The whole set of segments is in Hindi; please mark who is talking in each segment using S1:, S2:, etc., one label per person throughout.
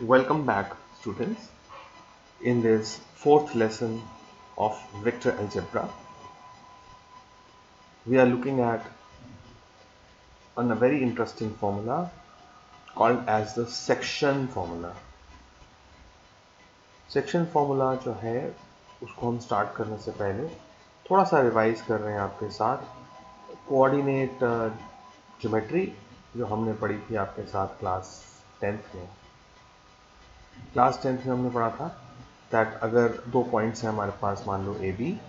S1: Welcome back, students, in this fourth lesson of vector algebra. We are looking at a very interesting formula called as the section formula. Section formula जो है उसको हम स्टार्ट करने से पहले थोड़ा सा रिवाइज कर रहे हैं आपके साथ कोऑर्डिनेट ज्योमेट्री जो हमने पढ़ी थी आपके साथ क्लास 10th में। क्लास 10th में हमने पढ़ा था दैट अगर दो पॉइंट्स हैं हमारे पास, मान लो ए बी,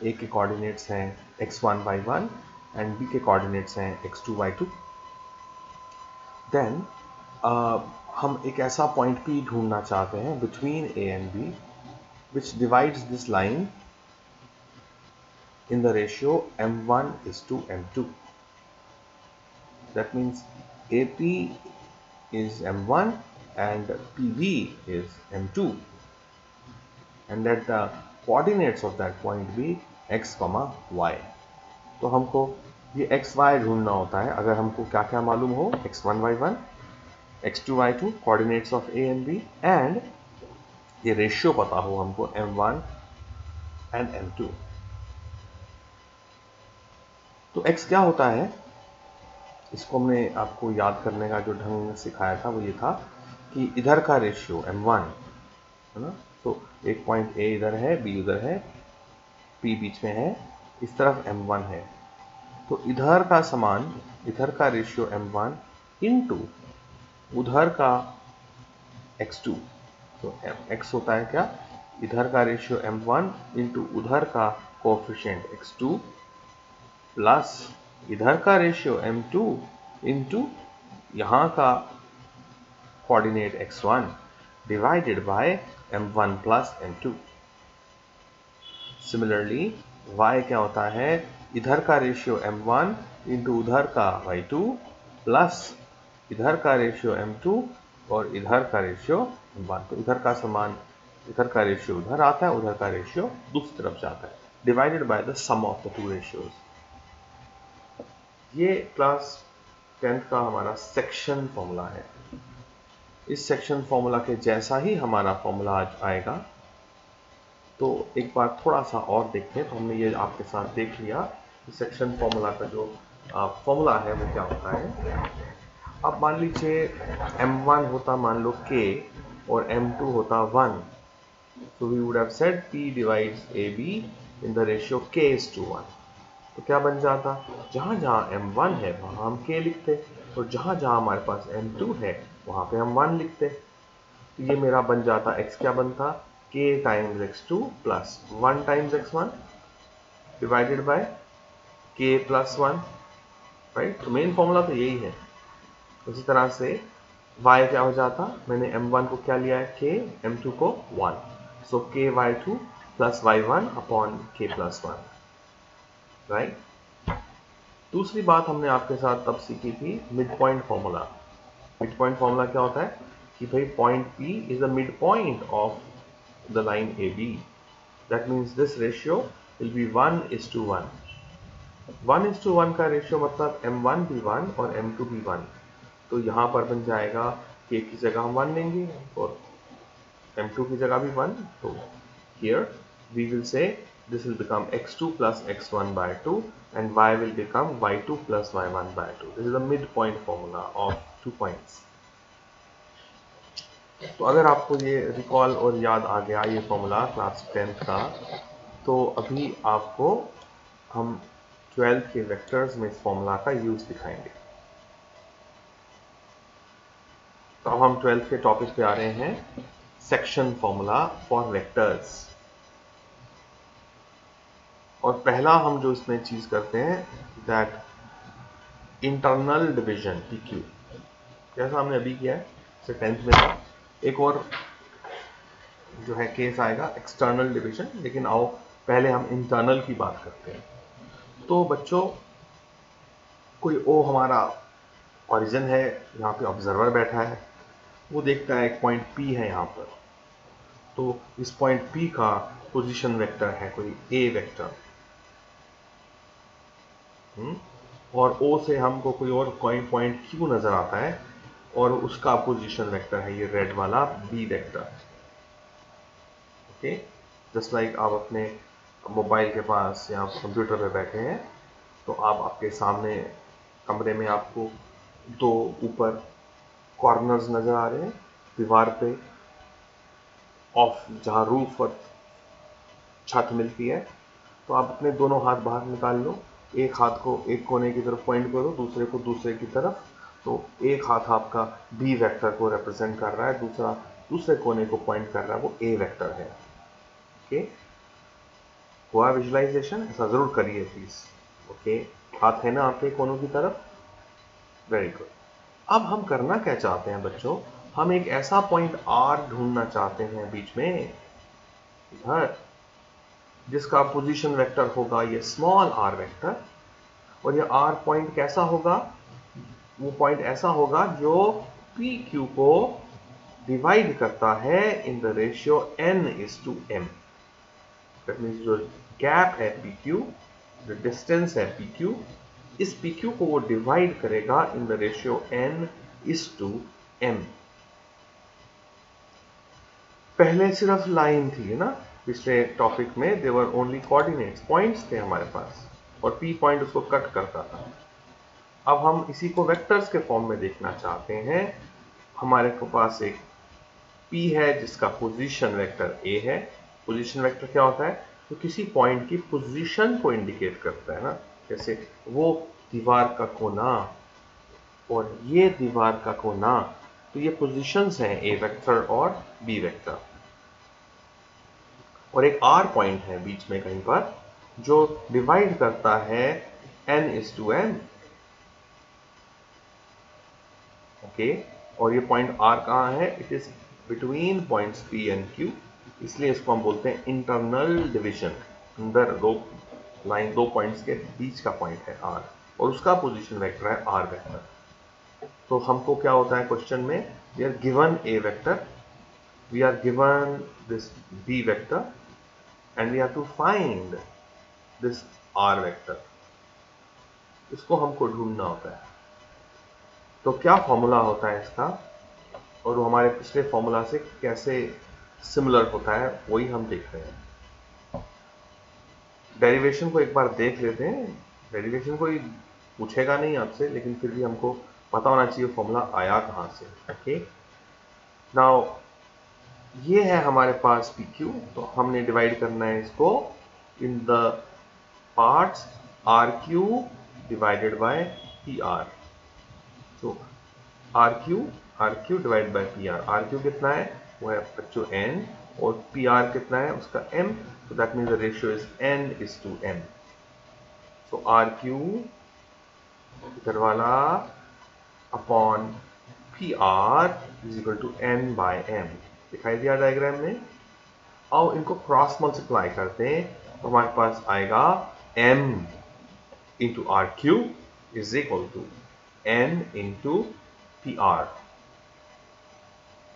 S1: ए के कोऑर्डिनेट्स हैं x1 y1 एंड बी के कोऑर्डिनेट्स हैं x2 y2, देन हम एक ऐसा पॉइंट P ढूंढना चाहते हैं between A and B which divides this line in the ratio m1:m2. That means AP is m1 and PB is m2, and that the coordinates of that point be x, y. तो हमको ये x y ढूंढना होता है अगर हमको क्या क्या मालूम हो, x1 y1, x2 y2 coordinates of A and B, and ये रेशियो पता हो हमको m1 and m2। तो x क्या होता है, इसको हमने आपको याद करने का जो ढंग सिखाया था वो ये था कि इधर का रेशियो m1 है ना, तो एक पॉइंट A इधर है, B उधर है, P बीच में है, इस तरफ m1 है, तो इधर का समान इधर का रेशियो m1 इनटू उधर का x2, तो x होता है क्या, इधर का रेशियो m1 इनटू उधर का कोएफिशिएंट x2 प्लस इधर का रेशियो m2 इनटू यहाँ का coordinate x1 divided by m1 plus m2। Similarly y क्या होता है, इधर का रेशियो m1 इनटू उधर का y2 प्लस इधर का रेशियो m2 और इधर का रेशियो m1। तो इधर का समान इधर का रेशियो उधर आता है, उधर का रेशियो दूसरी तरफ जाता है, divided by the sum of the two ratios. ये क्लास 10th का हमारा सेक्शन फॉर्मूला है। इस सेक्शन फॉर्मूला के जैसा ही हमारा फॉर्मूला आज आएगा, तो एक बार थोड़ा सा और देखते हैं। तो हमने ये आपके साथ देख लिया कि सेक्शन फॉर्मूला का जो फॉर्मूला है वो क्या होता है। अब मान लीजिए m1 होता मान लो k और m2 होता 1, so we would have said P divides AB in the ratio k:1। तो क्या बन जाता, जहां जहां m1 है वहां हम k लिखते, और जहां जहां हमारे पास m2 है वहां पे हम 1 लिखते। तो ये मेरा बन जाता, x क्या बनता, k times x2 plus 1 times x1 divided by k plus 1, right. तो मेन फॉर्मूला तो यही है। उसी तरह से y क्या हो जाता, मैंने m1 को क्या लिया है k, m2 को 1, सो k y2 plus y1 upon k plus 1, right. दूसरी बात हमने आपके साथ तब सीखी थी mid point formula. Mid point formula क्या होता है कि भाई point P is the mid point of the line AB। That means this ratio will be 1:1। 1:1 का रेशियो मतलब m1 भी 1 और m2 भी 1। तो यहाँ पर बन जाएगा k की जगह हम 1 लेंगे और m2 की जगह भी 1, तो here we will say this will become x2 plus x1 by 2 and y will become y2 plus y1 by 2. This is the midpoint formula of 2 points. तो अगर आपको ये रिकॉल और याद आ गया ये फॉर्मूला क्लास 10th का, तो अभी आपको हम 12th के वेक्टर्स में इस फॉर्मूला का यूज दिखाएंगे। तो अब हम 12th के टॉपिक पे आ रहे हैं, सेक्शन फॉर्मूला फॉर वेक्टर्स। और पहला हम जो इसमें चीज करते हैं दैट इंटरनल डिवीजन PQ, जैसा हमने अभी किया है, जैसे 10th में था। एक और जो है केस आएगा एक्सटर्नल डिवीजन, लेकिन आओ पहले हम इंटरनल की बात करते हैं। तो बच्चों, कोई O हमारा ओरिजिन है, यहाँ पे ऑब्जर्वर बैठा है, वो देखता है एक पॉइंट P है यहाँ पर, तो इस पॉइंट P का पोजीशन वेक्टर है कोई A वेक्टर, और O से हमको कोई और पॉइंट Q नजर आता है, और उसका पोजीशन वेक्टर है ये रेड वाला B vector. Okay, just like आप अपने मोबाइल के पास या कंप्यूटर पे बैठे हैं, तो आप आपके सामने कमरे में आपको दो ऊपर कॉर्नर्स नजर आ रहे हैं दीवार पे, ऑफ जहां रूफ और छत मिलती है। तो आप अपने दोनों हाथ बाहर निकाल लो, एक हाथ को एक कोने की तरफ पॉइंट करो, दूसरे को दूसरे की तरफ। तो एक हाथ आपका बी वेक्टर को रिप्रेजेंट कर रहा है, दूसरा दूसरे कोने को पॉइंट कर रहा है, वो ए वेक्टर है। ओके, हुआ विजुअलाइजेशन? ऐसा जरूर करिए प्लीज। ओके, हाथ है ना आपके कोनों की तरफ? Very good. अब हम करना क्या चाहते हैं बच्चों, हम एक ऐसा पॉइंट आर ढूंढना चाहते हैं बीच में इधर, जिसका पोजीशन वेक्टर होगा ये स्मॉल आर वेक्टर, और ये आर पॉइंट कैसा होगा? वो पॉइंट ऐसा होगा जो पी क्यू को डिवाइड करता है in the ratio n:m। That means जो गैप है पी क्यू, जो डिस्टेंस है पी क्यू, इस पी क्यू को वो डिवाइड करेगा इन द रेशियो n:m। पहले सिर्फ लाइन थी ना, पिछले टॉपिक में देवर ओनली कोऑर्डिनेट्स, पॉइंट्स थे हमारे पास, और पी पॉइंट उसको कट करता था। अब हम इसी को वेक्टर्स के फॉर्म में देखना चाहते हैं। हमारे पास एक P है जिसका पोजीशन वेक्टर A है। पोजीशन वेक्टर क्या होता है? तो किसी पॉइंट की पोजीशन को इंडिकेट करता है ना, जैसे वो दीवार का कोना और ये दीवार का कोना, तो ये पोजीशंस हैं A वेक्टर और B वेक्टर। और एक R पॉइंट है बीच में कहीं पर, जो डिवाइड करता है n:m। ओके, और ये पॉइंट R कहाँ है? It is between points P and Q, इसलिए इसको हम बोलते हैं इंटरनल डिवीजन। अंदर दो लाइन, दो पॉइंट्स के बीच का पॉइंट है R, और उसका पोजीशन वेक्टर है R वेक्टर। तो हमको क्या होता है क्वेश्चन में, we are given A vector, we are given this B vector, and we have to find this R vector. इसको हमको ढूंढना होता है। तो क्या फॉर्मूला होता है इसका, और वो हमारे पिछले फॉर्मूला से कैसे सिमिलर होता है, वही हम देख रहे हैं। डेरिवेशन को एक बार देख लेते हैं। डेरिवेशन कोई पूछेगा नहीं आपसे, लेकिन फिर भी हमको पता होना चाहिए फॉर्मूला आया कहाँ से। ओके, नाउ ये है हमारे पास पी क्यू, तो हमने डिवाइड करना है इसको in the parts R Q divided by P R. तो R Q divide by P R. R Q कितना है? वो है बच्चों n, और पी आर कितना है? उसका m। तो that means the ratio is n:m। So R Q इधर वाला upon P R is equal to n by m। दिखाई दिया डायग्राम में? आओ इनको क्रॉस मल्टीप्लाई करते हैं, तो हमारे पास आएगा m into R Q is equal to n into P R.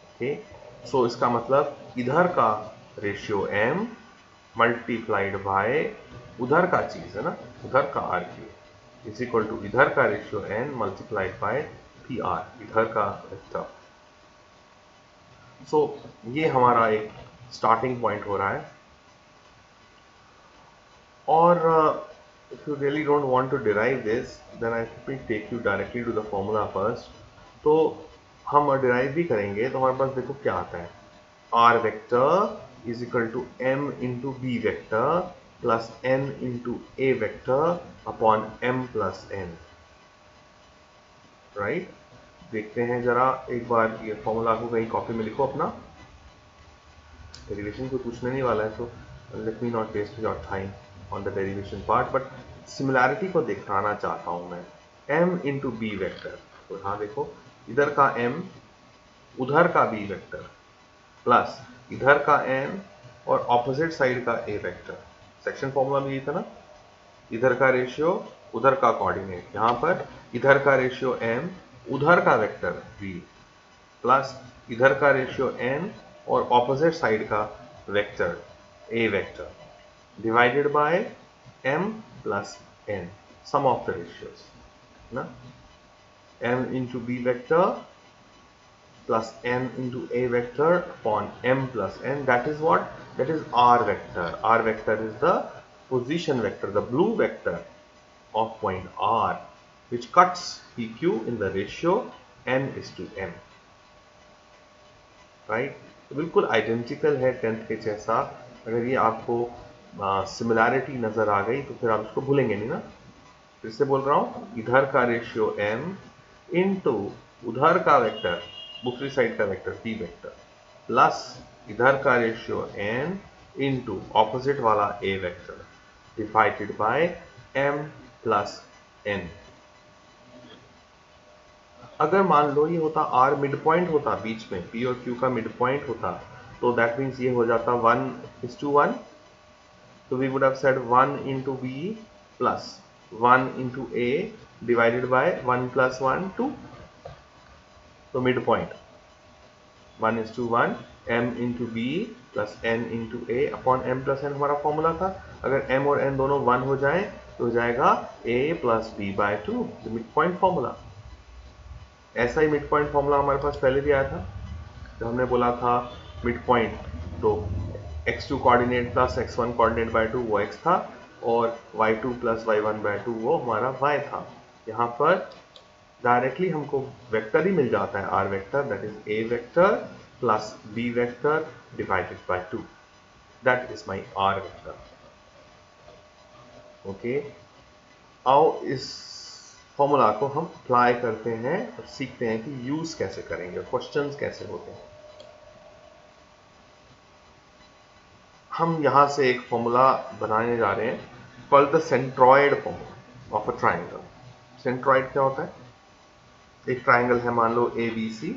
S1: Okay, so इसका मतलब इधर का रेशियो m मल्टीप्लाइड बाय उधर का चीज है ना, उधर का R Q is equal to इधर का ratio n multiplied by P R, इधर का वेक्टर। सो ये हमारा एक स्टार्टिंग पॉइंट हो रहा है। और if you really don't want to derive this, then I will take you directly to the formula first। तो हम डिराइव भी करेंगे, तो हमारे पास देखो क्या आता है, R vector is equal to m into B vector plus n into A vector upon m plus n। Right, देखते हैं जरा एक बार ये फॉर्मूला को कहीं कॉपी में लिखो अपना। डेरिवेशन को पूछने नहीं वाला है, so let me not waste your time on the derivation part, but similarity को दिखाना चाहता हूं मैं। m इंटू बी वेक्टर, तो यहाँ देखो इधर का m उधर का b वेक्टर प्लस इधर का n और ऑपोजिट साइड का a वेक्टर। सेक्शन फॉर्मूला में ये था ना, इधर का रेशियो उधर का कोऑर्डिनेट, यहां पर इधर का रेशियो m उधर का वेक्टर v प्लस इधर का रेशियो n और ऑपोजिट साइड का vector a vector divided by m plus n, sum of the ratios ना, m into B vector plus n into a vector upon m plus n. That is what? That is r vector. R vector is the position vector, the blue vector of point R, which cuts PQ in the ratio n is to m. Right, तो बिल्कुल आइडेंटिकल है 10th के जैसा. अगर ये आपको सिमिलैरिटी नजर आ गई तो फिर आप इसको भूलेंगे नहीं ना. फिर से बोल रहा हूं, इधर का रेशियो m इनटू उधर का वेक्टर, दूसरी साइड का वेक्टर p वेक्टर, प्लस इधर का रेशियो n इनटू ऑपोजिट वाला a vector divided by m plus n. अगर मान लो ये होता r मिड पॉइंट होता, बीच में p और q का मिड पॉइंट होता, तो दैट मीन्स ये हो जाता 1:1. तो we would have said 1 into b plus 1 into a divided by 1 plus 1 2. तो mid point 1:1 m into b plus n into a upon m plus n हमारा फॉर्मूला था. अगर m और n दोनों 1 हो जाए तो हो जाएगा a plus b by 2, mid point formula. ऐसा ही मिड पॉइंट फॉर्मूला हमारे पास पहले भी आया था, जब हमने बोला था मिड पॉइंट तो x2 coordinate plus x1 coordinate bye 2 वो x था, और y2 प्लस y1 बाय 2 वो हमारा y था. यहाँ पर डायरेक्टली हमको वेक्टर ही मिल जाता है r vector, that is a vector plus b vector divided by 2. That is my r vector. Okay, आओ इस फॉर्मूला को हम अप्लाई करते हैं और सीखते हैं कि यूज कैसे करेंगे, क्वेश्चंस कैसे होते हैं. हम यहां से एक फॉर्मूला बनाने जा रहे हैं called the centroid formula of a triangle. Centroid क्या होता है? एक ट्राइंगल है, मान लो ए बी सी.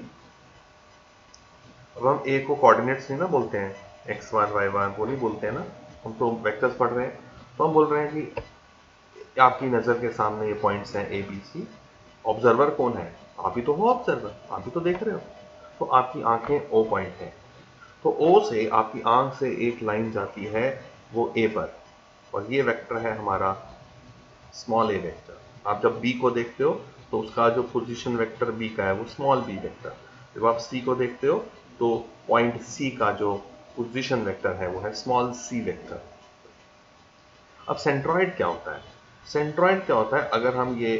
S1: अब हम ए को कोऑर्डिनेट्स नहीं ना बोलते हैं, x1 y1 वो नहीं बोलते हैं ना, हम तो वेक्टर्स पढ़ रहे हैं. तो हम बोल रहे हैं कि आपकी नजर के सामने ये पॉइंट्स हैं ए बी सी. ऑब्जर्वर कौन है? आप ही तो हो ऑब्जर्वर, आप ही तो देख रहे हो. तो आपकी आंखें ओ पॉइंट है, तो ओ से आपकी आंख से एक लाइन जाती है वो ए पर, और ये वेक्टर है हमारा स्मॉल ए वेक्टर. आप जब बी को देखते हो तो उसका जो पोजीशन वेक्टर बी का है वो स्मॉल बी वेक्टर. जब आप सी को देखते हो तो पॉइंट सी का जो पोजीशन वेक्टर है वो है स्मॉल सी वेक्टर. अब सेंट्रॉइड क्या होता है? सेंट्रॉइड क्या होता है? अगर हम ये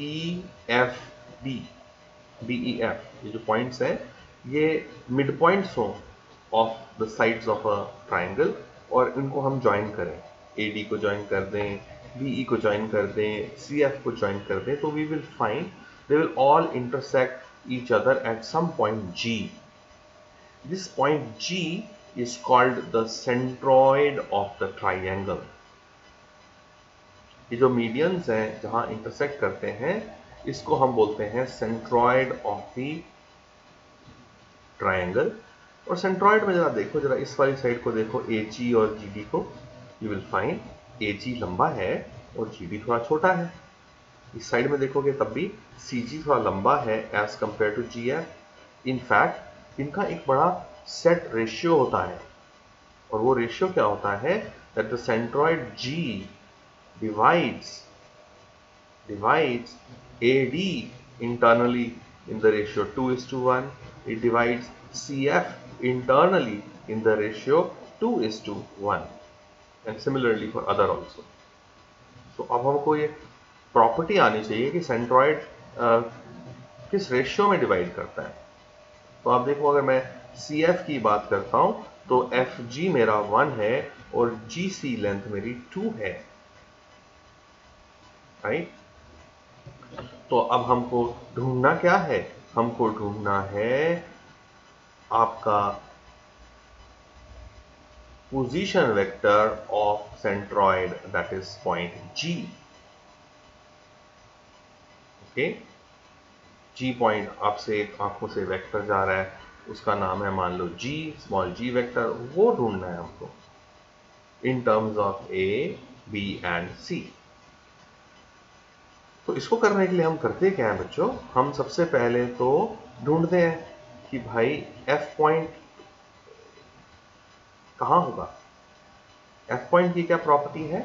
S1: E F B, B E F, ये जो पॉइंट्स हैं ये मिड पॉइंट्स हों of the sides of a triangle, और इनको हम ज्वाइन करें, ए डी को ज्वाइन कर दें, बी ई को ज्वाइन कर दें, सी एफ को ज्वाइन कर दें, तो we will find they will all intersect each other at some point G. This point G is called the centroid of the triangle. ये जो मीडियंस हैं जहां इंटरसेक्ट करते हैं इसको हम बोलते हैं सेंट्रॉइड ऑफ द ट्राइंगल. और सेंट्रॉइड में जरा देखो, जरा इस वाली साइड को देखो, ए जी और जी डी को, यू विल फाइंड ए जी लंबा है और जी डी थोड़ा छोटा है. इस साइड में देखोगे तब भी सी जी थोड़ा लंबा है as compare to G F. In fact इनका एक बड़ा सेट रेशियो होता है, और वो रेशियो क्या होता है? That the centroid G divides AD internally in the ratio 2:1. It divides CF internally in the ratio 2:1, and similarly for other also. So अब हमको ये प्रॉपर्टी आनी चाहिए कि सेंट्रॉइड किस रेशियो में डिवाइड करता है. तो आप देखो, अगर मैं CF की बात करता हूं तो FG मेरा 1 है और GC लेंथ मेरी 2 है, राइट. तो अब हमको ढूंढना क्या है? हमको ढूंढना है आपका position vector of centroid, that is point G. Okay, G point आपसे एक आंखों से वेक्टर जा रहा है, उसका नाम है मान लो G, स्मॉल g वेक्टर. वो ढूंढना है हमको in terms of A, B and C. तो इसको करने के लिए हम करते क्या है बच्चों? हम सबसे पहले तो ढूंढते हैं कि भाई F पॉइंट कहां होगा. F पॉइंट की क्या प्रॉपर्टी है?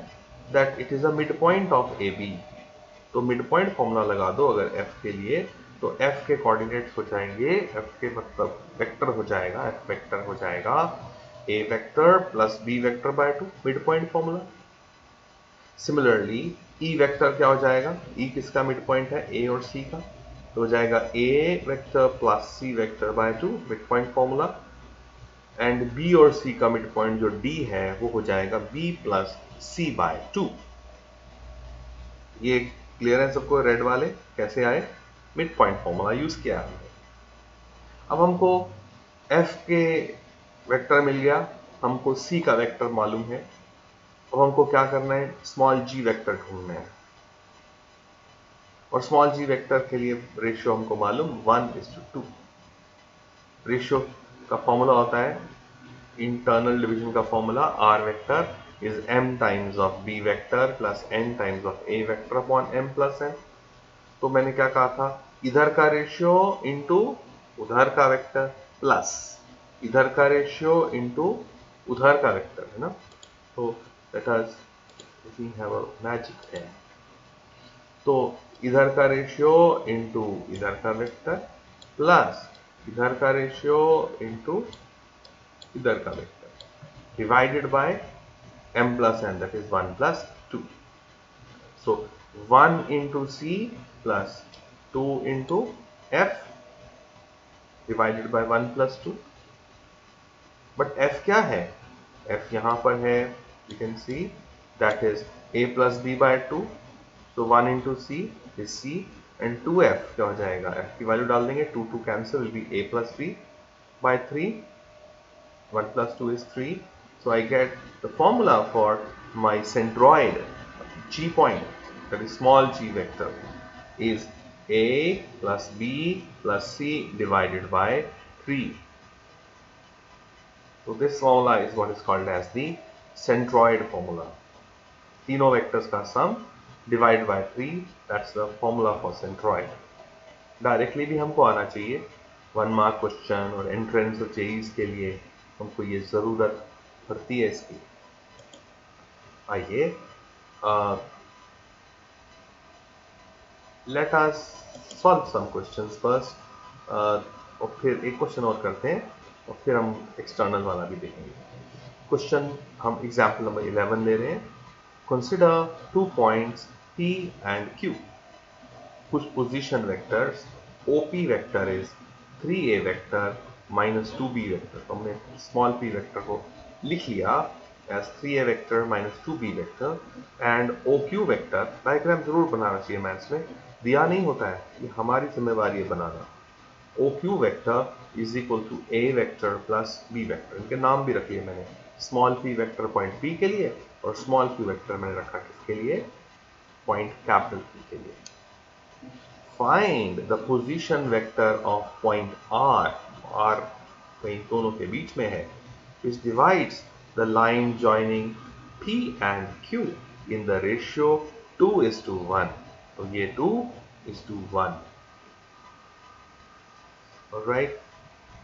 S1: That it is a mid point of AB. तो मिड पॉइंट फॉर्मूला लगा दो अगर F के लिए, तो f के कोऑर्डिनेट्स हो जाएंगे, f के मतलब वेक्टर हो जाएगा, f वेक्टर हो जाएगा a vector plus b vector by 2, mid point formula. Similarly e vector क्या हो जाएगा, e किसका मिड पॉइंट है, a और c का, तो हो जाएगा a vector plus c vector by 2, mid point formula. And b और c का मिड पॉइंट जो d है वो हो जाएगा b प्लस c बाय 2। ये क्लियर है सबको, रेड वाले कैसे आए, मिड पॉइंट फॉर्मूला यूज किया हमने। अब हमको f के वेक्टर मिल गया, हमको c का वेक्टर मालूम है। अब हमको क्या करना है, स्मॉल g वेक्टर ढूंढना है। और स्मॉल g वेक्टर के लिए रेशियो हमको मालूम 1:2। रेशियो का फॉर्मूला होता है, इंटरनल डिवीजन का formula, r vector is m times of b vector plus n times of a vector upon m plus n। तो मैंने क्या कहा था, इधर का रेशियो इंटू उधर का वेक्टर प्लस इधर का रेशियो इंटू उधर का वेक्टर, है ना। तो let us we have a magic pen. तो इधर का रेशियो इंटू इधर का वेक्टर प्लस इधर का रेशियो इंटू इधर का vector divided by m plus n, that is 1 plus 2. So 1 into c plus 2 into f divided by 1 plus 2. But f क्या है, f यहाँ पर है, you can see that is a plus b by 2. So 1 into c is c and 2f क्या हो जाएगा, f की वैल्यू डाल देंगे, 2 2 cancel, will be a plus b by 3. 1 plus 2 is 3. So I get the formula for my centroid g point, that is small g vector, is a plus b plus c divided by 3. So this formula is what is called as the centroid formula. तीनों vectors का sum divided by 3, that's the formula for centroid. Directly भी हमको आना चाहिए, 1 मार्क क्वेश्चन और एंट्रेंस और जेईज के लिए हमको ये ज़रूरत पड़ती है इसकी। आइए let us solve some questions first, और फिर एक क्वेश्चन और करते हैं और फिर हम एक्सटर्नल वाला भी देखेंगे। क्वेश्चन हम एग्जाम्पल नंबर 11 ले रहे हैं। Consider 2 points P and Q whose position vectors OP vector is 3a vector minus 2b vector। तो हमने स्मॉल p वेक्टर को लिख लिया as 3a vector minus 2b vector and OQ vector. Diagram जरूर बनाना चाहिए, मैथ्स में दिया नहीं होता है, ये हमारी जिम्मेवारी है बनाना। OQ vector is equal to a vector plus b vector, इनके नाम भी रख लिए मैंने, small p vector point P के लिए और स्मॉल q वेक्टर मैंने रखा किसके लिए, पॉइंट कैपिटल P के लिए। Find the position vector of point R, R कहीं दोनों के बीच में है, which divides the line joining P and Q in the ratio 2:1। तो ये 2:1। Alright,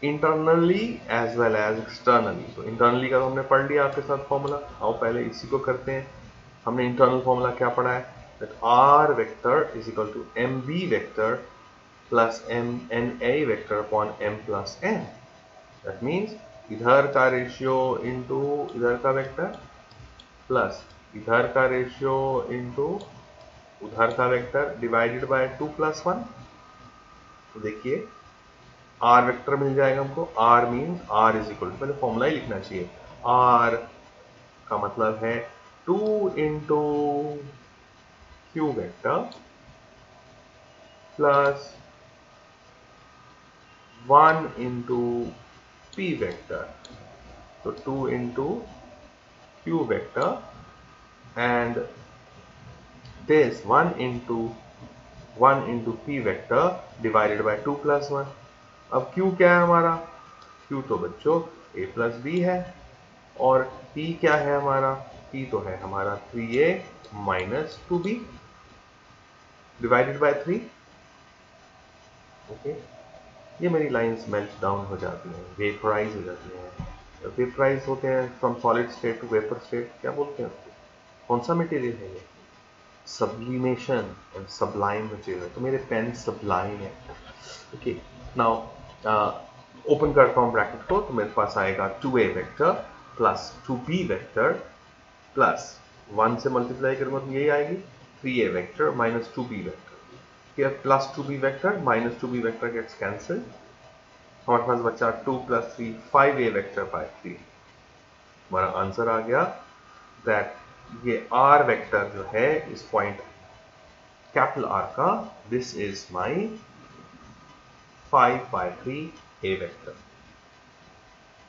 S1: internally as well as externally। तो internally का तो हमने पढ़ लिया आपके साथ फॉर्मूला, आओ पहले इसी को करते हैं। हमने इंटरनल फॉर्मूला क्या पढ़ा है, that R vector is equal to MB vector plus MNA vector upon M plus N। That means इधर का रेशियो इंटू इधर का वेक्टर प्लस इधर का रेशियो इंटू उधर का वेक्टर डिवाइडेड बाय 2 plus 1। तो देखिए R वेक्टर मिल जाएगा हमको, R means R is equal to, पहले फॉर्मूला ही लिखना चाहिए, R का मतलब है 2 into Q vector plus 1 into P vector। So 2 into Q vector and this 1 into P vector divided by 2 plus 1। अब Q क्या है हमारा, Q तो बच्चों A plus B है, और P क्या है हमारा, P तो है हमारा 3A minus 2B divided by 3। Okay, ये मेरी लाइंस मेल्ट डाउन हो जाती हैं, वेपराइज हो जाती हैं। वेपराइज होते हैं from solid state to vapour state, क्या बोलते हैं उसको, कौन सा मटेरियल है ये, सब्लिमेशन एंड सब्लाइम मटेरियल। तो मेरे पेन सब्लाइम है, ओके, नाउ ओपन करता हूँ ब्रैकेट को, तो मेरे पास आएगा 2a vector plus 2b vector plus 1 से मल्टीप्लाई करूंगा तो यही आएगी 3a vector minus 2b vector. here plus 2b vector minus 2b vector gets cancelled, हमारे पास बचा 2 plus 3 5a vector by 3। हमारा आंसर आ गया दैट ये r वेक्टर जो है इस पॉइंट कैपिटल R का, this is my 5 by 3 a vector.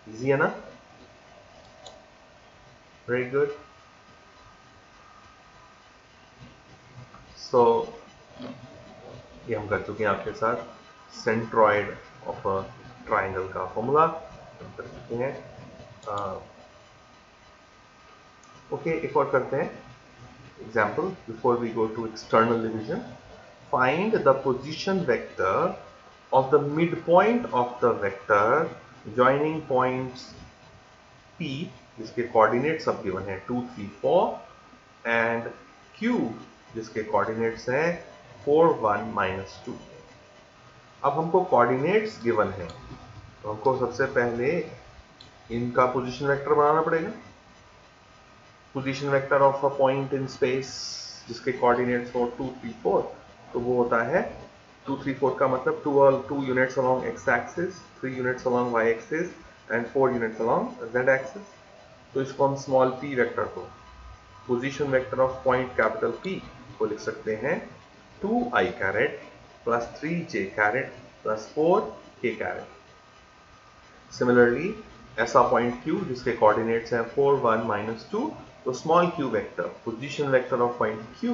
S1: Easy है ना? Very good. सो ये हम कर चुके हैं आपके साथ सेंट्रॉइड ऑफ अ ट्राइंगल का फॉर्मूला कर चुके हैं। ओके, एक और करते हैं example before we go to external division. Find the position vector of the midpoint of the vector joining points P जिसके coordinates सब given है 2, 3, 4 and Q जिसके coordinates हैं 4, 1, -2। अब हमको coordinates given है तो हमको सबसे पहले इनका position vector बनाना पड़ेगा। Position vector of a point in space जिसके कोऑर्डिनेट्स हो 2, 3, 4, तो वो होता है 2, 3, 4 का मतलब 2 units along x axis, 3 units along y axis and 4 units along z axis. तो इसको हम स्मॉल p वेक्टर को position vector of point capital P को लिख सकते हैं 2i caret plus 3j caret plus 4k caret. Similarly ऐसा पॉइंट Q जिसके कोऑर्डिनेट्स हैं 4, 1, -2, तो small q vector position vector of point Q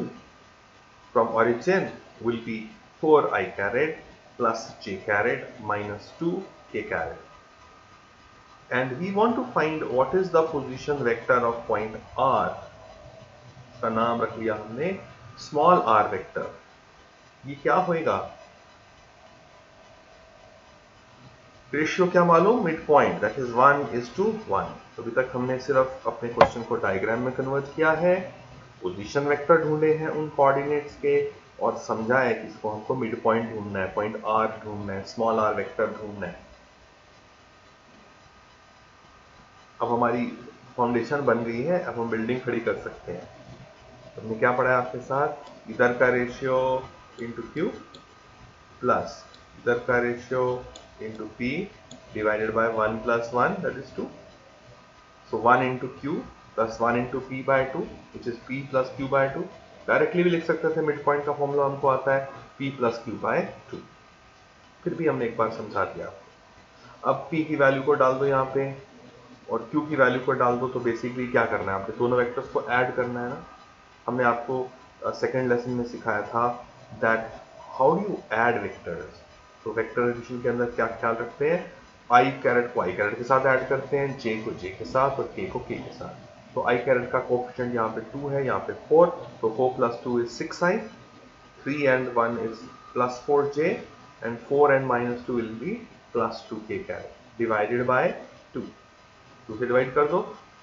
S1: from origin will be 4i caret plus j caret minus 2k caret. And we want to find what is the position vector of point R. इसका नाम रख लिया हमने स्मॉल r वेक्टर। ये क्या होएगा? रेशियो क्या मालूम? Mid point, that is 1:1। अभी तक हमने सिर्फ अपने क्वेश्चन को डायग्राम में कन्वर्ट किया है, पोजीशन वेक्टर ढूंढे हैं उन कोऑर्डिनेट्स के और समझा है कि इसको हमको मिड पॉइंट ढूंढना है, पॉइंट R ढूंढना है, स्मॉल r वेक्टर ढूंढना है। अब हमारी फाउंडेशन बन गई है, अब हम बिल्डिंग खड़ी कर सकते हैं। तो हमने क्या पढ़ा है आपके साथ? इधर का रेशियो इंटू Q प्लस इधर का ratio into P divided by 1 plus 1, that is 2. So 1 into Q plus 1 into P by 2, which is P plus Q by 2. Directly भी लिख सकते थे, मिड पॉइंट का फॉर्मूला हमको आता है P plus Q by 2। फिर भी हमने एक बार समझा दिया। अब P की वैल्यू को डाल दो यहाँ पे और Q की वैल्यू को डाल दो, तो बेसिकली क्या करना है आपने? दोनों वेक्टर्स को ऐड करना है ना। हमने आपको सेकेंड लेसन में सिखाया था that how do you add vectors. तो वेक्टर एडिशन के अंदर क्या ख्याल रखते हैं? i कैरेट को i कैरेट के साथ ऐड करते हैं, j को j के साथ और k को k के साथ। तो i कैरेट का कोएफिशिएंट यहाँ पे 2 है, यहाँ पे 4, तो 4 plus 2 is 6i, 3 and 1 is plus 4j and 4 and minus 2 will be plus 2k caret divided by 2। 2 से डिवाइड कर दो,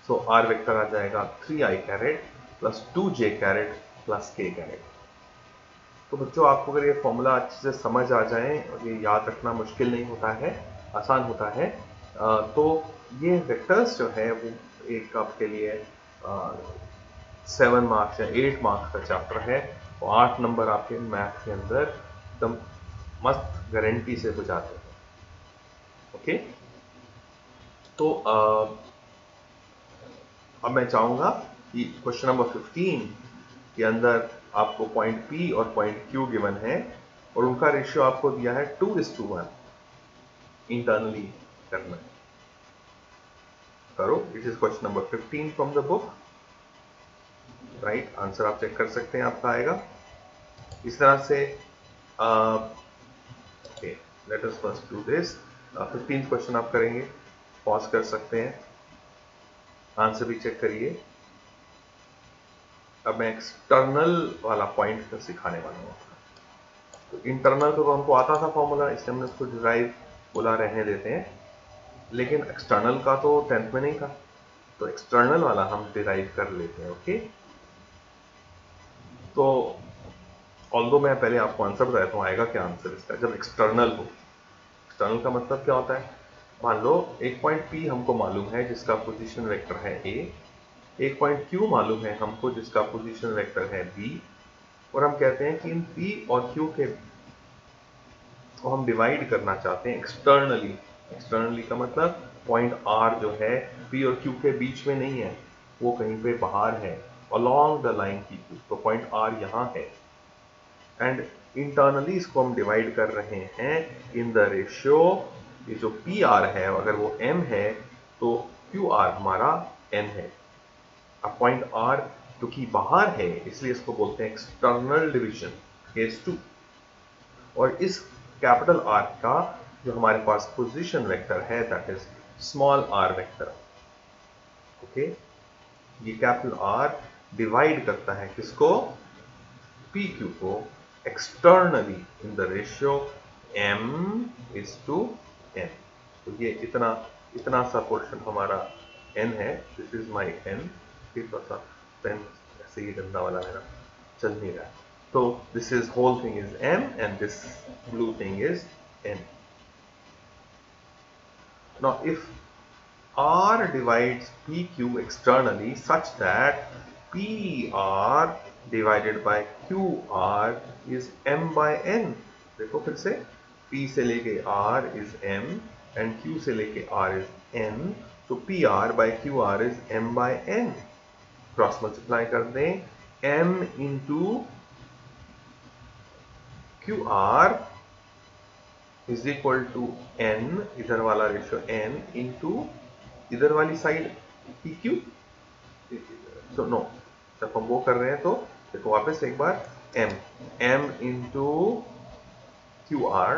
S1: सो r वेक्टर आ जाएगा 3i caret plus 2j caret plus k caret. तो बच्चों, आपको अगर ये फॉर्मूला अच्छे से समझ आ जाए और ये याद रखना मुश्किल नहीं होता है, आसान होता है, तो ये वेक्टर्स जो है वो एक आपके लिए 7 मार्क्स या 8 मार्क्स का चैप्टर है और 8 नंबर आपके मैथ के अंदर एकदम मस्त गारंटी से हो जाते हैं। ओके, तो अब मैं चाहूँगा कि क्वेश्चन नंबर 15 के अंदर आपको पॉइंट P और पॉइंट Q गिवन है और उनका रेशियो आपको दिया है 2:1 इंटरनली करना है। करो, it is question number 15 from the book. Right answer आप चेक कर सकते हैं, आपका आएगा इस तरह से। Okay, let us first do this. 15th question आप करेंगे, पॉज कर सकते हैं, आंसर भी चेक करिए। अब मैं एक्सटर्नल वाला पॉइंट सिखाने वाला हूँ। तो इंटरनल तो हमको आता था फॉर्मूला, इसलिए हमने उसको डिराइव बोला, रहने देते हैं। लेकिन एक्सटर्नल का तो 10th में नहीं था, तो एक्सटर्नल वाला हम डिराइव कर लेते हैं। ओके, तो ऑल्दो मैं पहले आपको आंसर बता देता हूँ आएगा क्या आंसर इसका जब एक्सटर्नल हो। एक्सटर्नल का मतलब क्या होता है, मान लो एक पॉइंट P हमको मालूम है जिसका पोजीशन वेक्टर है A, एक पॉइंट Q मालूम है हमको जिसका पोजीशन वेक्टर है B, और हम कहते हैं कि इन P और Q के को हम डिवाइड करना चाहते हैं एक्सटर्नली। एक्सटर्नली का मतलब पॉइंट R जो है P और Q के बीच में नहीं है, वो कहीं पे बाहर है, अलोंग द लाइन PQ, तो पॉइंट R यहाँ है। एंड इंटरनली इसको हम डिवाइड कर रहे हैं इन द रेशियो, ये जो PR है अगर वो M है तो QR हमारा N है। अब पॉइंट R जो कि बाहर है इसलिए इसको बोलते हैं एक्सटर्नल डिवीजन, केस 2। और इस कैपिटल R का जो हमारे पास पोजीशन वेक्टर है that is small r vector. Okay, ये कैपिटल R डिवाइड करता है किसको, PQ को externally in the ratio M:n। तो ये इतना इतना सा पोर्शन हमारा n है, दिस इज माई n। थोड़ा सा पेन ऐसे ही गंदा वाला मेरा चल नहीं रहा है, so this is whole thing is M and this blue thing is N. Now if R divides PQ externally such that PR divided by QR is M by N, देखो फिर से P से लेके R is M and Q से लेके R is N, so PR by QR is M by N। Cross multiply कर दें, M into QR is equal to N, इधर वाला रेशियो N इंटू इधर वाली साइड PQ। तो नो, जब हम वो कर रहे हैं तो देखो वापस एक बार M into QR,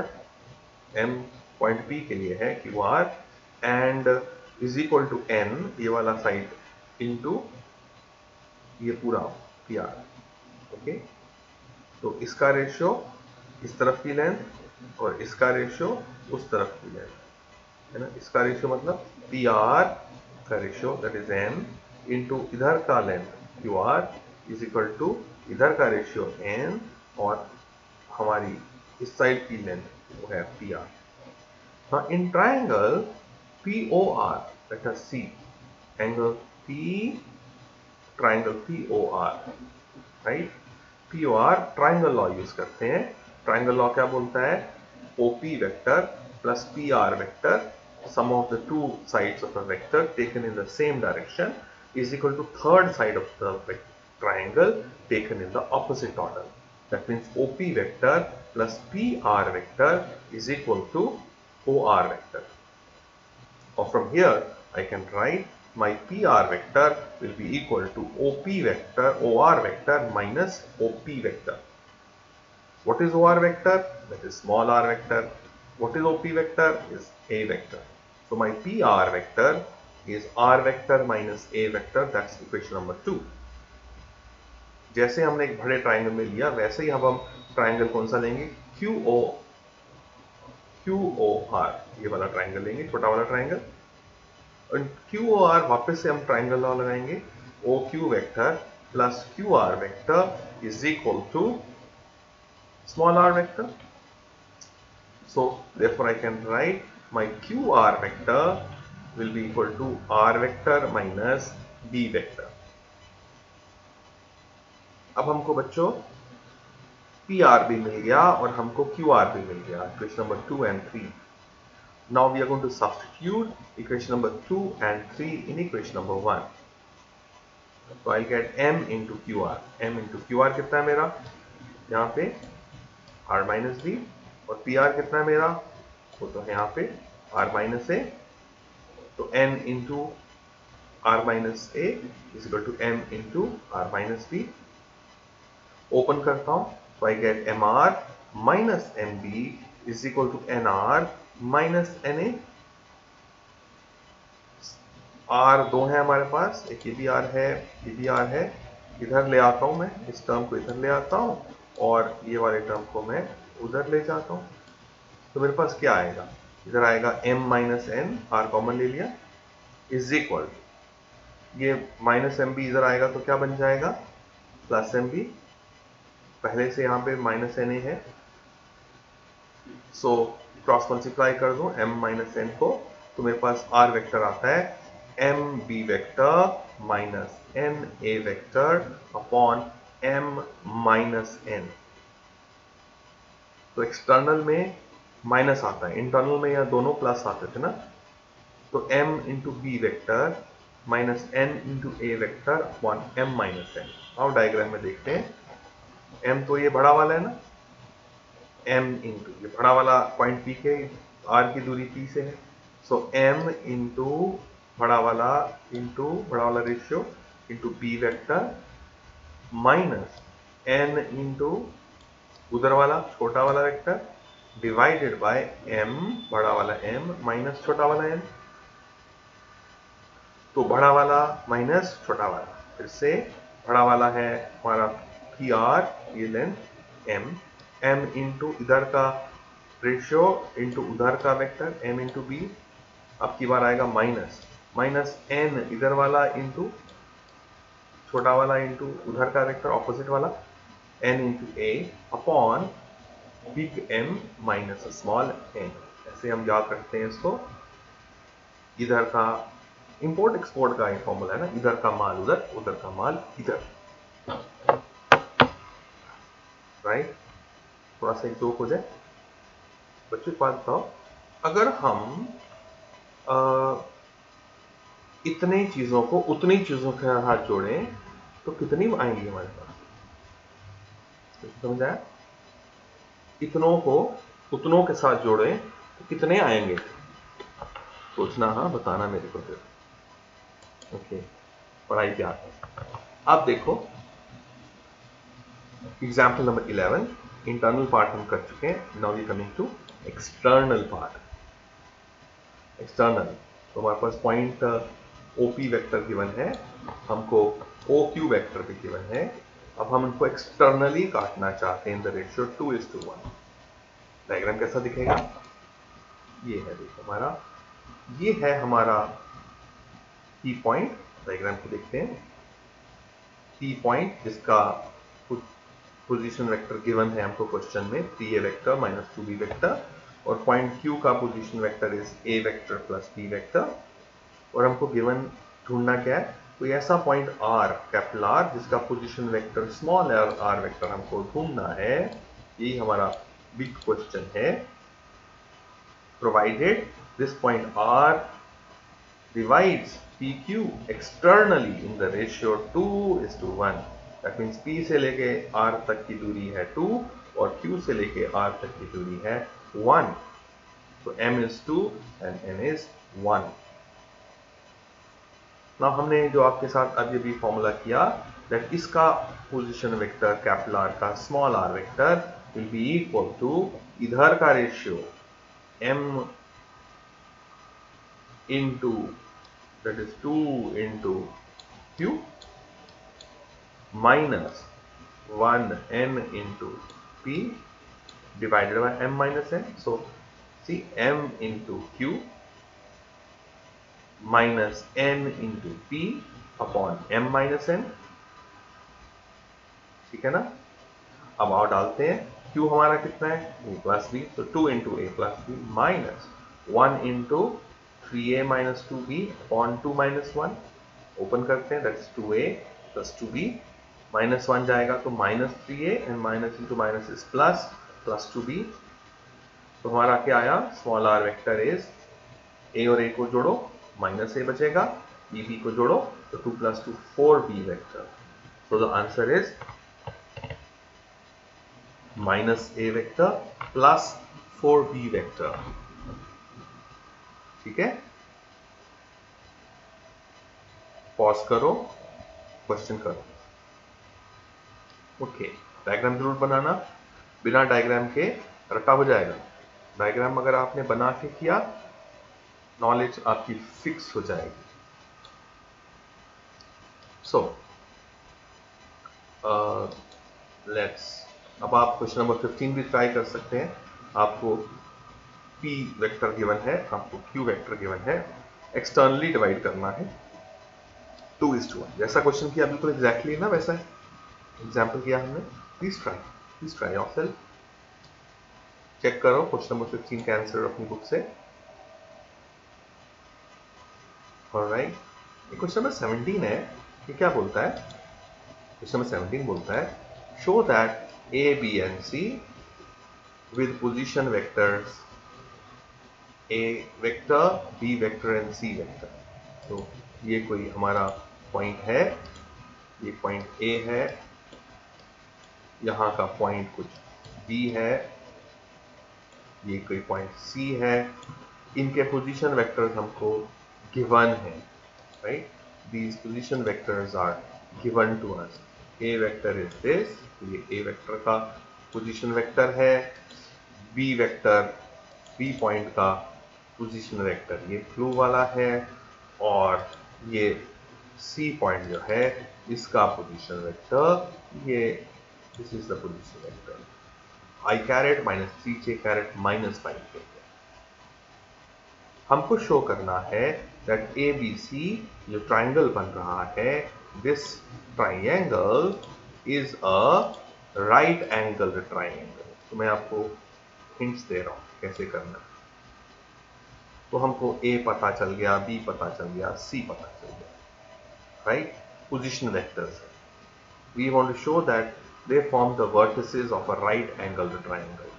S1: M point P के लिए है QR, and is equal to N, ये वाला साइड इंटू ये पूरा PR। ओके, तो इसका रेशियो इस तरफ की लेंथ और इसका रेशियो उस तरफ की लेंथ है ना। इसका रेशियो मतलब PR का ratio that is M into इधर का length QR is equal to इधर का रेशियो N और हमारी इस साइड की लेंथ वो है PR। हाँ, in triangle POR let us see angle P, triangle POR, right. POR triangle law use करते हैं। ट्राइंगल लॉ क्या बोलता है, OP vector plus PR vector, sum of the two sides of a vector taken in the same direction is equal to third side of the triangle taken in the opposite order. That means OP vector plus PR vector is equal to OR vector. Or from here I can write my PR vector will be equal to OP vector, OR vector minus OP vector. What is OR vector? That is small r vector. What is OP vector? Is A vector. So my PR vector is R vector minus A vector. That's equation number 2. जैसे हमने एक बड़े ट्राइंगल में लिया वैसे ही अब हम ट्राइंगल कौन सा लेंगे, QOR, ये वाला ट्राइंगल लेंगे, छोटा वाला ट्राइंगल। और QOR वापस से हम ट्राइंगल लॉ लगाएंगे, OQ vector plus QR vector is equal to small r vector. So therefore I can write my QR vector will be equal to R vector minus B vector. अब हमको बच्चों PR भी मिल गया और हमको QR भी मिल गया, equation number 2 and 3. Now we are going to substitute equation number 2 and 3 in equation number 1. So I'll get M into QR. M into QR कितना है मेरा यहाँ पे R minus B, और PR कितना है मेरा, वो तो है यहाँ पे R minus A, तो N into R minus A is equal to M into R minus B. Open करता हूँ, so I get MR minus MB is equal to NR minus NA. R दो है हमारे पास, एक ये भी R है, ये भी R है, इधर ले आता हूँ मैं, इस टर्म को इधर ले आता हूँ और ये वाले टर्म को मैं उधर ले जाता हूँ। तो मेरे पास क्या आएगा, इधर आएगा M minus N, R common ले लिया, इज इक्वल ये माइनस MB इधर आएगा तो क्या बन जाएगा, प्लस MB पहले से यहाँ पे माइनस एन ए है, सो क्रॉस मल्टीप्लाई कर दूं m माइनस एन को, तो मेरे पास r वेक्टर आता है m b vector minus n a vector upon m minus n। तो एक्सटर्नल में माइनस आता है, इंटरनल में यह दोनों प्लस आते थे ना, तो m into B vector minus n into A vector upon m minus n। अब डायग्राम में देखते हैं, m तो ये बड़ा वाला है ना, m इंटू ये बड़ा वाला पॉइंट P के r की दूरी P से है, सो m इंटू बड़ा वाला ratio into b vector minus n into उधर वाला छोटा वाला वेक्टर डिवाइडेड बाय m बड़ा वाला m माइनस छोटा वाला n। तो बड़ा वाला माइनस छोटा वाला, फिर से बड़ा वाला है हमारा पी आर, ये लेंथ m इंटू इधर का रेशियो इंटू उधर का वेक्टर m इंटू बी, अब की बार आएगा माइनस n इधर वाला इंटू छोटा वाला इंटू उधर का वेक्टर ऑपोजिट वाला n into a upon big M minus small n। ऐसे हम याद रखते हैं इसको, इधर का इंपोर्ट एक्सपोर्ट का फॉर्मूला है ना, इधर का माल उधर, उधर का माल इधर, राइट। थोड़ा सा एक जोक हो जाए बच्चों, बात बताओ, अगर हम इतने चीजों को उतनी चीजों के साथ जोड़ें तो कितनी आएंगी हमारे पास? समझ आया? इतनों को उतनों के साथ जोड़ें तो कितने आएंगे? सोचना, हाँ बताना मेरे को फिर। ओके, पढ़ाई क्या है? आप देखो एग्जाम्पल नंबर 11, इंटरनल पार्ट हम कर चुके हैं, now we coming to external part. External तो हमारे पास पॉइंट OP वेक्टर गिवन है, हमको OQ वेक्टर भी गिवन है, अब हम इनको एक्सटर्नली काटना चाहते हैं इन द रेशियो 2:1। डायग्राम कैसा दिखेगा? ये है, देखो हमारा, ये है हमारा की पॉइंट। डायग्राम को देखते हैं, की पॉइंट जिसका पोजीशन वेक्टर गिवन है हमको क्वेश्चन में 3a vector minus 2b vector, और पॉइंट Q का position vector is a vector plus b vector, और हमको गिवन ढूंढना क्या है? कोई ऐसा पॉइंट R, कैपिटल R, जिसका position vector small r vector हमको ढूंढना है। यही हमारा बिग क्वेश्चन है। Provided this point R divides PQ externally in the ratio 2:1। That means P से लेके R तक की दूरी है 2 और Q से लेके R तक की दूरी है 1। So M is 2 and N is 1। Now हमने जो आपके साथ अभी भी फॉर्मूला किया, that इसका पोजीशन वेक्टर कैपिटल R का small r vector will be equal to इधर का ratio M into, that is 2 into Q minus 1n into P divided by M minus n। So see, M into Q minus n into P upon M minus n, ठीक है ना। अब और डालते हैं, Q हमारा कितना है? A प्लस बी, तो 2 into A plus b minus 1 into 3a minus 2b upon 2 minus 1, open करते हैं, that's 2a plus 2b, minus 1 जाएगा तो minus 3a and minus into minus is plus, plus 2b। तो हमारा क्या आया? Small r vector is, a और a को जोड़ो माइनस a बचेगा, b को जोड़ो तो 2 plus 2 4b vector. So the answer is minus a vector plus 4b vector. ठीक है, पॉज करो, क्वेश्चन करो। ओके, डायग्राम जरूर बनाना, बिना डायग्राम के रटा हो जाएगा। डायग्राम अगर आपने बना के किया, नॉलेज आपकी फिक्स हो जाएगी। सो लेट्स, अब आप क्वेश्चन नंबर 15 भी ट्राई कर सकते हैं। आपको P वेक्टर गिवन है, आपको Q वेक्टर गिवन है, एक्सटर्नली डिवाइड करना है 2:1। जैसा क्वेश्चन किया बिल्कुल एग्जैक्टली ना, वैसा एग्जाम्पल किया हमने। Please try yourself. चेक करो क्वेश्चन नंबर 15 का आंसर अपनी बुक से। ऑलराइट, क्वेश्चन नंबर 17 है। ये क्या बोलता है? क्वेश्चन नंबर 17 बोलता है show that A B and C with position vectors a vector, b vector and c vector. तो ये कोई हमारा पॉइंट है, ये पॉइंट ए है, यहाँ का पॉइंट कुछ बी है, ये कोई पॉइंट सी है। इनके पोजीशन वेक्टर्स हमको गिवन है, right? These position vectors are given to us. A vector is this, ये ए वेक्टर का पोजीशन वेक्टर है। बी वेक्टर, बी पॉइंट का पोजीशन वेक्टर ये ब्लू वाला है, और ये सी पॉइंट जो है इसका पोजीशन वेक्टर ये, this is the position vector I caret minus 3j caret minus 5k। हमको शो करना है दैट ए बी सी जो ट्राइंगल बन रहा है, this triangle is a right angle triangle. तो मैं आपको हिंट्स दे रहा हूं कैसे करना है। तो हमको ए पता चल गया, बी पता चल गया, सी पता चल गया, right? Position vectors. We want to show that they form the vertices of a right angled triangle.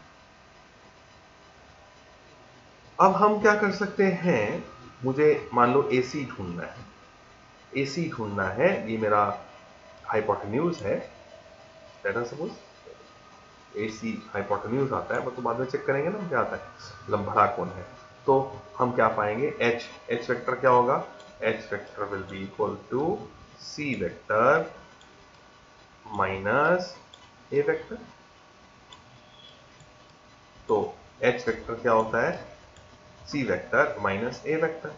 S1: अब हम क्या कर सकते हैं, मुझे मान लो AC ढूंढना है, AC ढूंढना है, ये मेरा हाइपोटेन्यूज है। Let us suppose AC hypotenuse आता है, तो बाद में चेक करेंगे ना क्या आता है, लंबड़ा कौन है। तो हम क्या पाएंगे, H वेक्टर क्या होगा, H vector will be equal to C vector minus a vector. तो H वेक्टर क्या होता है, C vector minus a vector.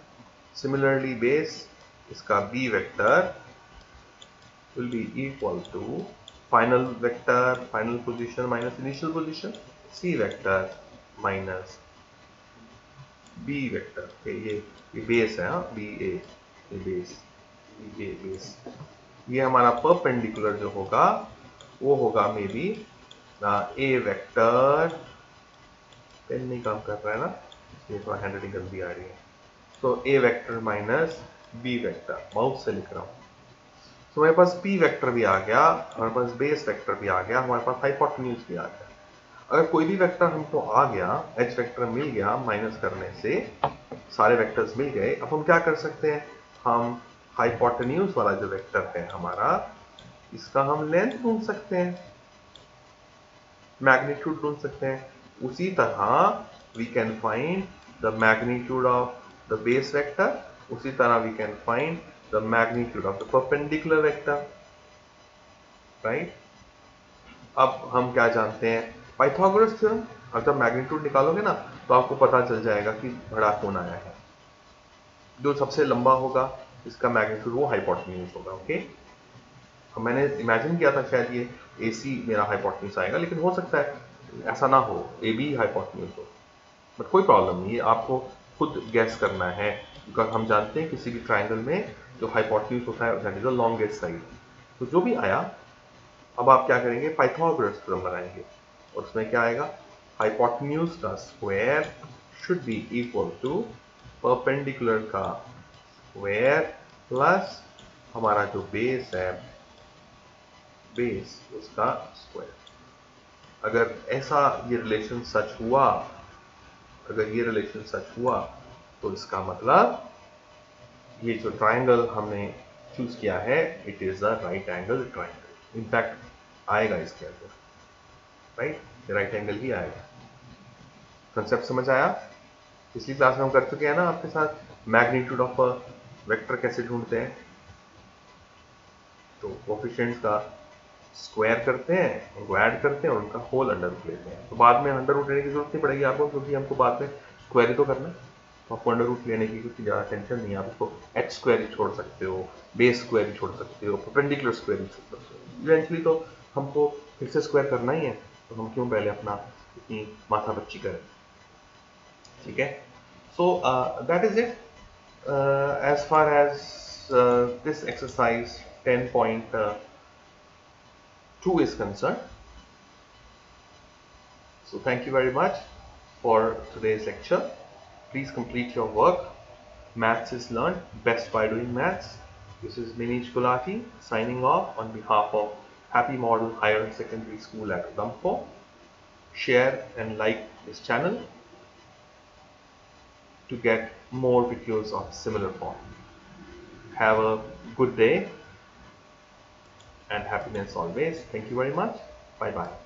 S1: Similarly base, इसका B vector will be equal to final vector, final position minus initial position, C vector minus B vector. ये बेस है, बी ए, ये बेस, ये बेस। ये हमारा परपेंडिकुलर जो होगा वो होगा maybe a vector. Pen नहीं काम कर रहा है ना, इसलिए थोड़ा हैंडराइटिंग गंदी आ रही है। तो A vector minus B vector, mouse से लिख रहा हूं। तो हमारे पास पी वेक्टर भी आ गया, हमारे पास बेस वेक्टर भी आ गया, हमारे पास हाइपोटेन्यूज भी आ गया। अगर कोई भी वेक्टर हमको आ गया, एच वेक्टर मिल गया, माइनस करने से सारे वेक्टर्स मिल गए। अब हम क्या कर सकते हैं, हम हाइपोटेन्यूज वाला जो वेक्टर है हमारा, इसका हम लेंथ ढूंढ सकते हैं, मैग्नीट्यूड ढूंढ सकते हैं। उसी तरह we can find the magnitude of the base vector, उसी तरह we can find the magnitude of the perpendicular vector, right? अब हम क्या जानते हैं, पाइथागोरस थ्योरम। अब जब मैग्नीट्यूड निकालोगे ना तो आपको पता चल जाएगा कि बड़ा कौन आया है। जो सबसे लंबा होगा इसका मैग्नीट्यूड वो हाइपोटेन्यूज होगा, ओके? अब मैंने इमेजिन किया था शायद ये AC मेरा हाइपोटेन्यूज आएगा, लेकिन हो सकता है ऐसा ना हो, AB हाइपोटेन्यूज हो, बट कोई प्रॉब्लम नहीं है, आपको खुद गैस करना है। बिकॉज हम जानते हैं किसी भी ट्राइंगल में जो हाइपोटेन्यूज होता है that is the longest side. तो जो भी आया, अब आप क्या करेंगे, पाइथागोरस थ्योरम लगाएंगे, और उसमें क्या आएगा, हाइपोटेन्यूज का square should be equal to perpendicular का स्क्वायर प्लस हमारा जो बेस है, बेस उसका स्क्वायर। अगर ऐसा ये रिलेशन सच हुआ, अगर ये रिलेशन सच हुआ, तो इसका मतलब ये जो ट्राइंगल हमने चूज किया है it is a right angle triangle. In fact आएगा इसके अंदर, राइट? राइट एंगल ही आएगा। कंसेप्ट समझ आया? पिछली क्लास में हम कर चुके हैं ना आपके साथ मैग्नीट्यूड ऑफ अ वेक्टर कैसे ढूंढते हैं। तो कोफिशिएंट्स का स्क्वायर करते हैं, उनको ऐड करते हैं और उनका होल अंडर रूट लेते हैं। तो बाद में अंडर रूट लेने की जरूरत नहीं पड़ेगी आपको, क्योंकि हमको बाद में स्क्वायर ही तो करना है। तो आपको अंडर रूट लेने की कुछ ज़्यादा टेंशन नहीं है। आप उसको एच स्क्वायर ही छोड़ सकते हो, बेस स्क्वायर ही छोड़ सकते हो, परपेंडिकुलर स्क्वायर ही छोड़ सकते हो। इवेंचुअली तो हमको फिर से स्क्वायर करना ही है, तो हम क्यों पहले अपना इतनी माथा बच्ची करें, ठीक है? So that is it as far as this exercise 10.2 is concerned. So thank you very much for today's lecture. Please complete your work. Maths is learned best by doing maths. This is Manish Gulati signing off on behalf of Happy Model Higher Secondary School at Udhampur. Share and like this channel to get more videos of similar form. Have a good day and happiness always. Thank you very much. Bye bye.